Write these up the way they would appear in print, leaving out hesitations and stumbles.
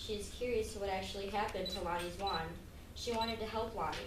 She is curious to what actually happened to Lonnie's wand. She wanted to help Lonnie.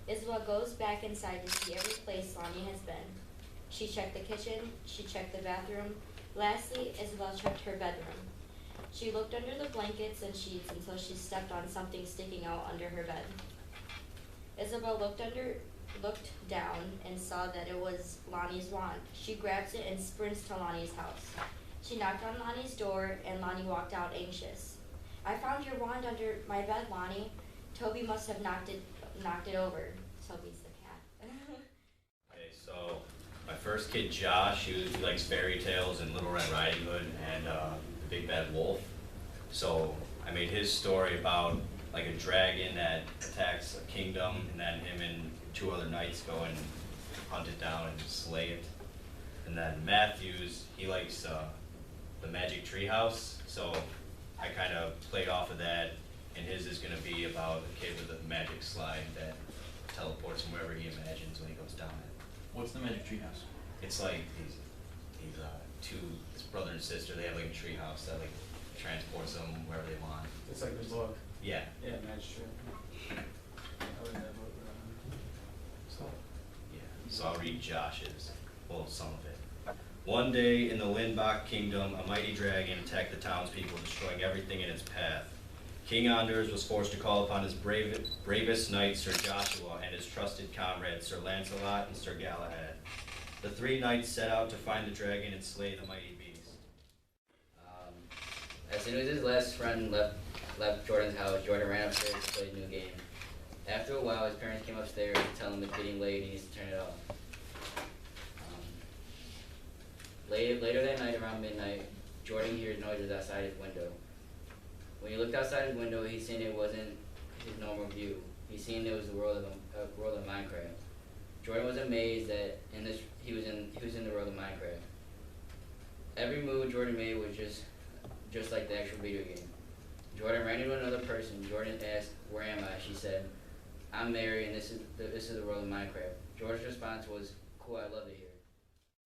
Isabel goes back inside to see every place Lonnie has been. She checked the kitchen, she checked the bathroom. Lastly, Isabel checked her bedroom. She looked under the blankets and sheets until she stepped on something sticking out under her bed. Isabel looked down and saw that it was Lonnie's wand. She grabs it and sprints to Lonnie's house. She knocked on Lonnie's door and Lonnie walked out anxious. "I found your wand under my bed, Lonnie. Toby must have knocked it over." Toby's the cat. Okay, so my first kid, Josh, he likes fairy tales and Little Red Riding Hood and the Big Bad Wolf. So I made his story about like a dragon that attacks a kingdom, and then him and two other knights go and hunt it down and slay it. And then Matthew's, he likes the Magic Tree House, so I kind of played off of that, and his is going to be about a kid with a magic slide that teleports him wherever he imagines when he goes down it. What's the Magic Tree House? It's like these his brother and sister, they have like a tree house that like transports them wherever they want. It's like the book. Yeah. Yeah, Magic Tree. I read that book. So I'll read Josh's, well, some of it. One day in the Lindbach kingdom, a mighty dragon attacked the townspeople, destroying everything in its path. King Anders was forced to call upon his bravest knight, Sir Joshua, and his trusted comrades, Sir Lancelot and Sir Galahad. The three knights set out to find the dragon and slay the mighty beast. As soon as his last friend left Jordan's house, Jordan ran upstairs to play a new game. After a while, his parents came upstairs to tell him it's getting late and he needs to turn it off. Later that night, around midnight, Jordan hears noises outside his window. When he looked outside his window, he seen it wasn't his normal view. He seen it was the world of Minecraft. Jordan was amazed that he was in the world of Minecraft. Every move Jordan made was just like the actual video game. Jordan ran into another person. Jordan asked, "Where am I?" She said, "I'm Mary, and this is the world of Minecraft." Jordan's response was, "Cool, I'd love to hear it."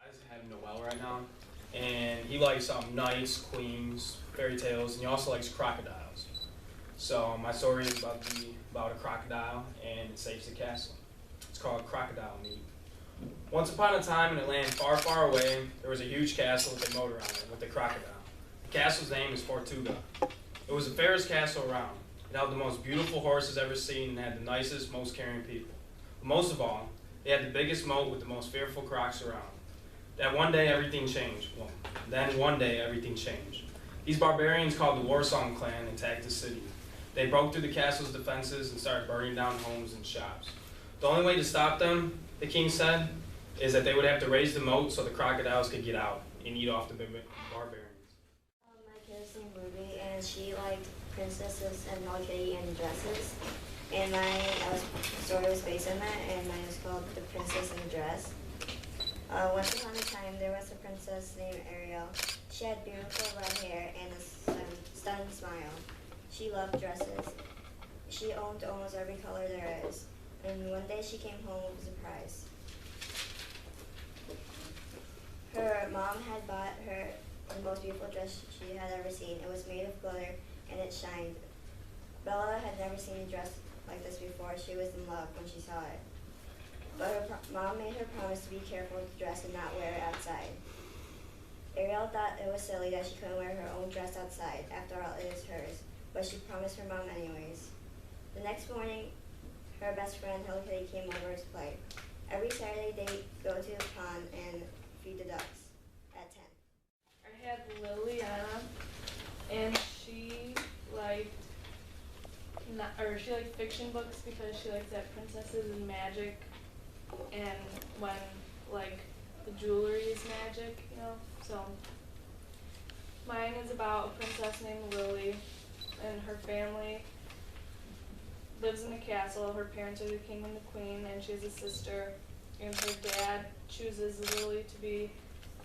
I just have Noel right now, and he likes knights, queens, fairy tales, and he also likes crocodiles. So my story is about a crocodile, and it saves the castle. It's called Crocodile Meat. Once upon a time in a land far, far away, there was a huge castle with a moat around it, with a crocodile. The castle's name is Tortuga. It was the fairest castle around. It held the most beautiful horses ever seen and had the nicest, most caring people. But most of all, they had the biggest moat with the most fearful crocs around. One day everything changed. These barbarians called the Warsong clan attacked the city. They broke through the castle's defenses and started burning down homes and shops. The only way to stop them, the king said, is that they would have to raise the moat so the crocodiles could get out and eat off the barbarians. My kid is named Ruby, and she liked princesses and Hello Kitty and dresses. And my story was based on that, and mine was called The Princess in the Dress. Once upon a time, there was a princess named Ariel. She had beautiful red hair and a stunning smile. She loved dresses. She owned almost every color there is. And one day she came home with a surprise. Her mom had bought her the most beautiful dress she had ever seen. It was made of glitter and it shined. Bella had never seen a dress like this before. She was in love when she saw it. But her mom made her promise to be careful with the dress and not wear it outside. Ariel thought it was silly that she couldn't wear her own dress outside. After all, it is hers. But she promised her mom anyways. The next morning, her best friend Hello Kitty came over to play. Every Saturday they go to the pond and feed the ducks at 10. I had Liliana, and she liked fiction books because she likes that princesses and magic, and when like the jewelry is magic, you know. So mine is about a princess named Lily, and her family lives in a castle. Her parents are the king and the queen, and she has a sister, and her dad chooses Lily to be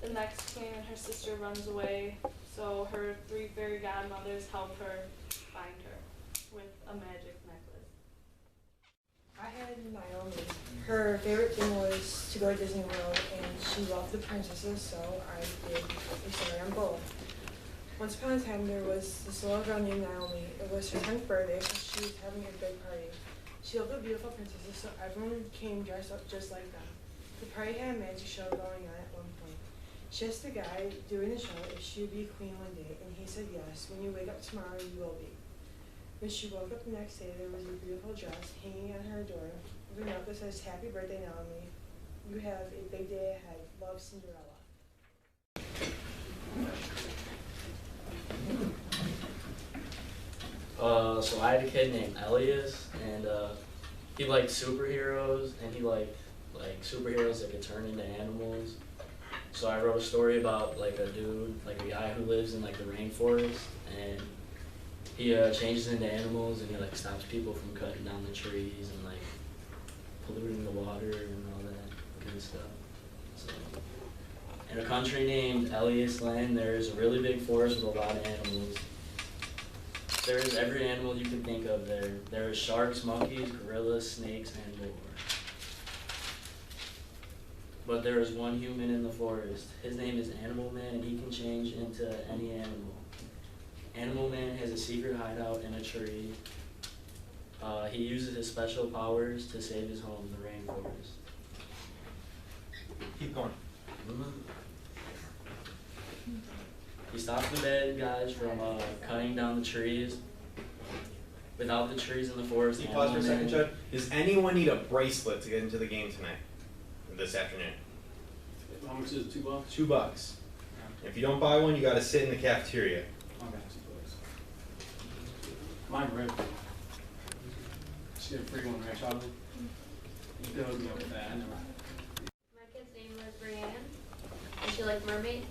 the next queen, and her sister runs away, so her three fairy godmothers help her find her with a magic necklace. I had Naomi. Her favorite thing was to go to Disney World, and she loved the princesses, so I did a story on both. Once upon a time, there was this little girl named Naomi. It was her 10th birthday, so she was having a big party. She loved the beautiful princesses, so everyone came dressed up just like them. The party had a magic show going on at one point. She asked the guy doing the show if she would be queen one day, and he said yes. When you wake up tomorrow, you will be. When she woke up the next day, there was a beautiful dress hanging on her door with a note that says, "Happy birthday, Naomi. You have a big day ahead. Love, Cinderella." So I had a kid named Elias, and he liked superheroes, and he liked superheroes that could turn into animals. So I wrote a story about like a dude, like a guy who lives in like the rainforest, and he changes into animals, and he like stops people from cutting down the trees and like polluting the water and all that good stuff. So, in a country named Elias Land, there's a really big forest with a lot of animals. There's every animal you can think of there. There are sharks, monkeys, gorillas, snakes, and more. But there is one human in the forest. His name is Animal Man, and he can change into any animal. Animal Man has a secret hideout in a tree. He uses his special powers to save his home, the rainforest. Keep going. He stops the bad guys from cutting down the trees. Without the trees in the forest, Can you pause for a second, Judd? Does anyone need a bracelet to get into the game tonight? This afternoon? How much is it? $2? $2. If you don't buy one, you got to sit in the cafeteria. Okay, mine red. She had a free one, right, Charlie? You can hook me up with that. I never. My kid's name was Brianne, and she liked mermaids.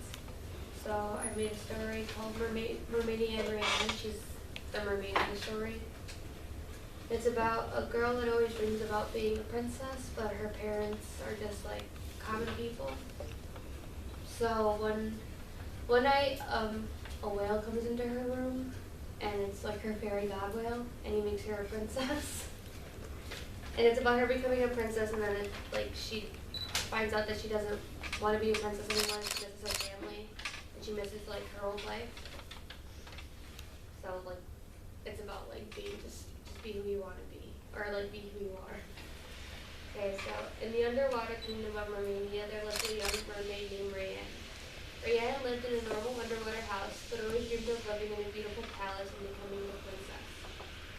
So I made a story called Mermaidy and Brianne. She's the mermaid in the story. It's about a girl that always dreams about being a princess, but her parents are just like common people. So one night, a whale comes into her room, and it's like her fairy god whale, and he makes her a princess. And it's about her becoming a princess, and then she finds out that she doesn't want to be a princess anymore. She misses her family, and she misses like her old life. So like, it's about like being just be who you want to be, or like be who you are. Okay, so in the underwater kingdom of Mermania, there lived a young mermaid named Rayanne. Rayanne lived in a normal underwater house, but always dreamed of living in a beautiful palace and becoming a princess.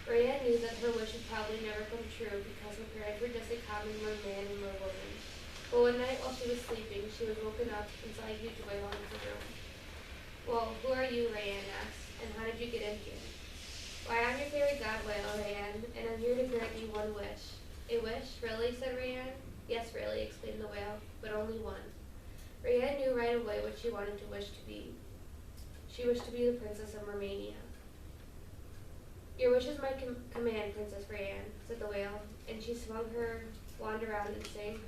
Rayanne knew that her wish would probably never come true because her parents were just a common merman and merwoman. But one night while she was sleeping, she was woken up and saw a huge whale in her room. "Well, who are you?" Rayanne asked, "and how did you get in here?" "Why, I'm your fairy god whale, Rayanne, and I'm here to grant you one wish." "A wish? Really?" said Rayanne. "Yes, really," explained the whale, "but only one." Rayanne knew right away what she wanted to wish to be. She wished to be the princess of Mermania. "Your wish is my command, Princess Rayanne," said the whale, and she swung her wand around and sang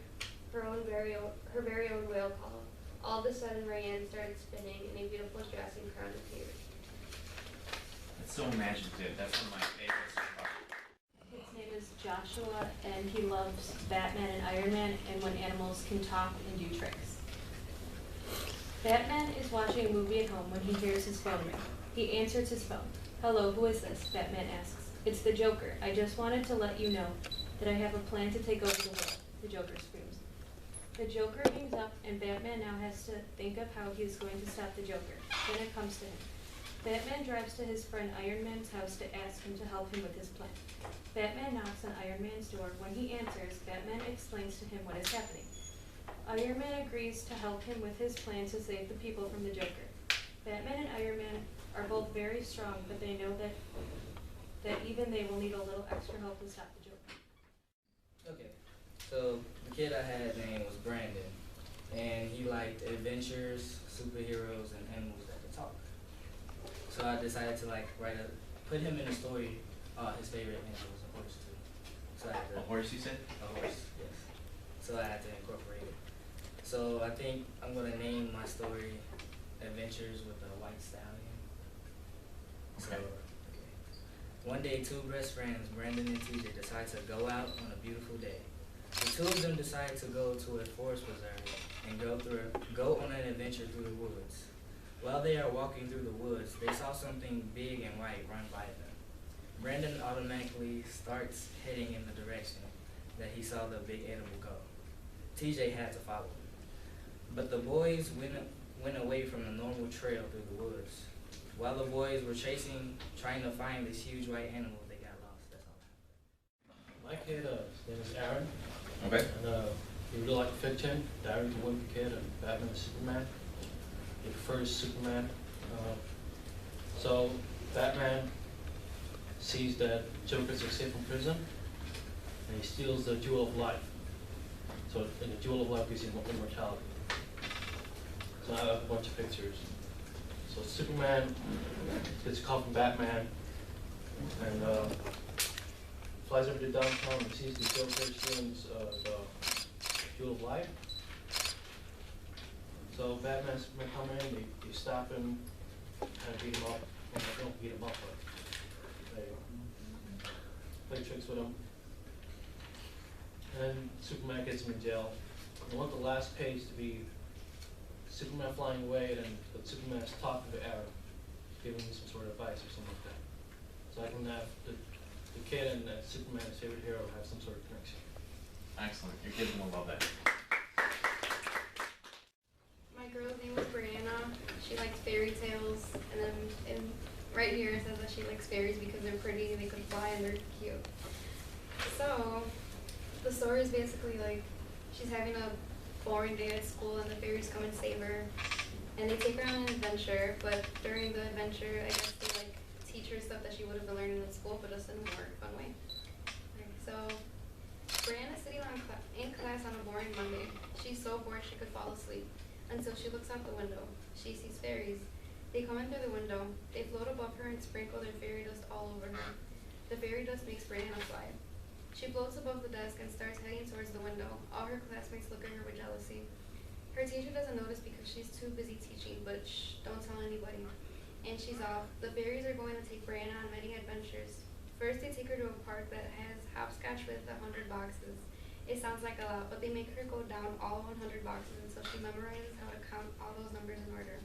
her very own whale call. All of a sudden, Rayanne started spinning, and a beautiful dress and crown appeared. It's so imaginative. That's one of my favorites so far. His name is Joshua, and he loves Batman and Iron Man and when animals can talk and do tricks. Batman is watching a movie at home when he hears his phone ring. He answers his phone. "Hello, who is this?" Batman asks. "It's the Joker. I just wanted to let you know that I have a plan to take over the world," the Joker screams. The Joker hangs up, and Batman now has to think of how he is going to stop the Joker. Then it comes to him. Batman drives to his friend Iron Man's house to ask him to help him with his plan. Batman knocks on Iron Man's door. When he answers, Batman explains to him what is happening. Iron Man agrees to help him with his plan to save the people from the Joker. Batman and Iron Man are both very strong, but they know that even they will need a little extra help to stop the Joker. Okay, so the kid I had name was Brandon, and he liked adventures, superheroes, and animals that could talk. So I decided to put him in a story. His favorite animal was a horse too. So I had to, A horse, you said? a horse, yes. So I had to incorporate it. So I think I'm gonna name my story "Adventures with a White Stallion." So, Okay. One day, two best friends, Brandon and TJ, decide to go out on a beautiful day. The two of them decide to go to a forest reserve and go on an adventure through the woods. While they are walking through the woods, they saw something big and white run by them. Brandon automatically starts heading in the direction that he saw the big animal go. TJ had to follow him. But the boys went away from the normal trail through the woods. While the boys were trying to find this huge white animal, they got lost. That's all I have. My kid, his name is Aaron, Okay. and he really liked fiction, Diary of a Wimpy Kid, and Batman and Superman. He prefers Superman. So Batman sees that Joker's escaped from prison, and he steals the Jewel of Life. So, and the Jewel of Life gives him immortality. So I have a bunch of pictures. So Superman gets a call from Batman, and flies over to downtown and sees the Joker stealing the Jewel of Life. So Batman and Superman come in, they stop him, kind of beat him up. Well, they don't beat him up, but they play tricks with him. And Superman gets him in jail. I want the last page to be Superman flying away, and but Superman is talking to Arrow, giving him some sort of advice or something like that. So I can have the kid and Superman's favorite hero have some sort of connection. Excellent. Your kids will love that. My girl's name is Brianna. She likes fairy tales, and then right here it says that she likes fairies because they're pretty, they can fly, and they're cute. So the story is basically like she's having a boring day at school, and the fairies come and save her, and they take her on an adventure. But during the adventure, I guess they like teach her stuff that she would have been learning in school, but just in a more fun way. So Brianna's sitting in class on a boring Monday. She's so bored she could fall asleep until she looks out the window. She sees fairies. They come in through the window. They float above her and sprinkle their fairy dust all over her. The fairy dust makes Brianna fly. She floats above the desk and starts heading towards the window. All her classmates look at her with jealousy. Her teacher doesn't notice because she's too busy teaching, but shh, don't tell anybody. And she's off. The fairies are going to take Brianna on many adventures. First, they take her to a park that has hopscotch with 100 boxes. It sounds like a lot, but they make her go down all 100 boxes until she memorizes how to count all those numbers in order.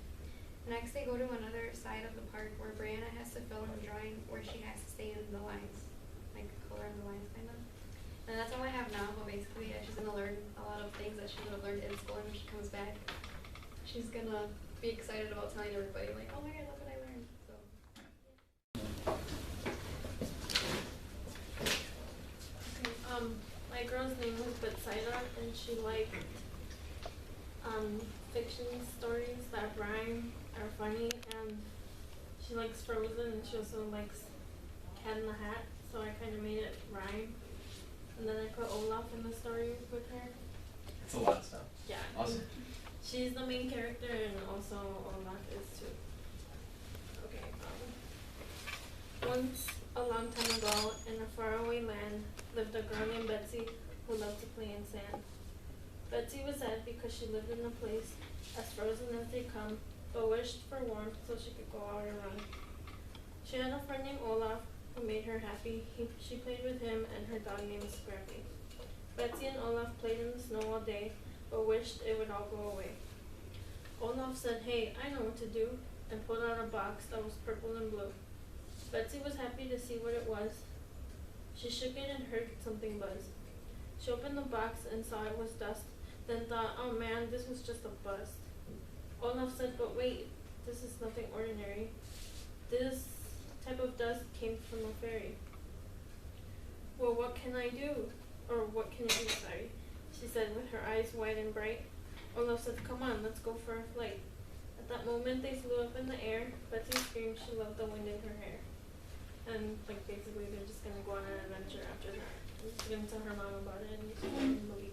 Next, they go to another side of the park where Brianna has to fill in a drawing where she has to stay in the lines, like color in the lines, kind of. And that's all I have now, but basically, yeah, she's gonna learn a lot of things that she would have learned in school, and when she comes back, she's gonna be excited about telling everybody, like, oh my god, look what I learned. So, Okay, my girl's name was Vazzana, and she liked fiction stories that rhyme, are funny, and she likes Frozen, and she also likes Cat in the Hat, so I kind of made it rhyme. And then I put Olaf in the story with her. It's a lot of stuff. Yeah. Awesome. She's the main character, and also Olaf is too. Okay. Once, a long time ago, in a faraway land, lived a girl named Betsy who loved to play in sand. Betsy was sad because she lived in a place as frozen as they come, but wished for warmth so she could go out and run. She had a friend named Olaf who made her happy. She played with him and her dog named Scrappy. Betsy and Olaf played in the snow all day, but wished it would all go away. Olaf said, "Hey, I know what to do," and pulled out a box that was purple and blue. Betsy was happy to see what it was. She shook it and heard something buzz. She opened the box and saw it was dust, then thought, oh man, this was just a bust. Olaf said, but wait, this is nothing ordinary. This type of dust came from a fairy. Well, what can I do? Or what can it do, sorry? She said with her eyes wide and bright. Olaf said, come on, let's go for a flight. At that moment, they flew up in the air. Betsy screamed she loved the wind in her hair. And, like, basically, they're just gonna go on an adventure after that. I'm just gonna tell her mom about it and she's gonna believe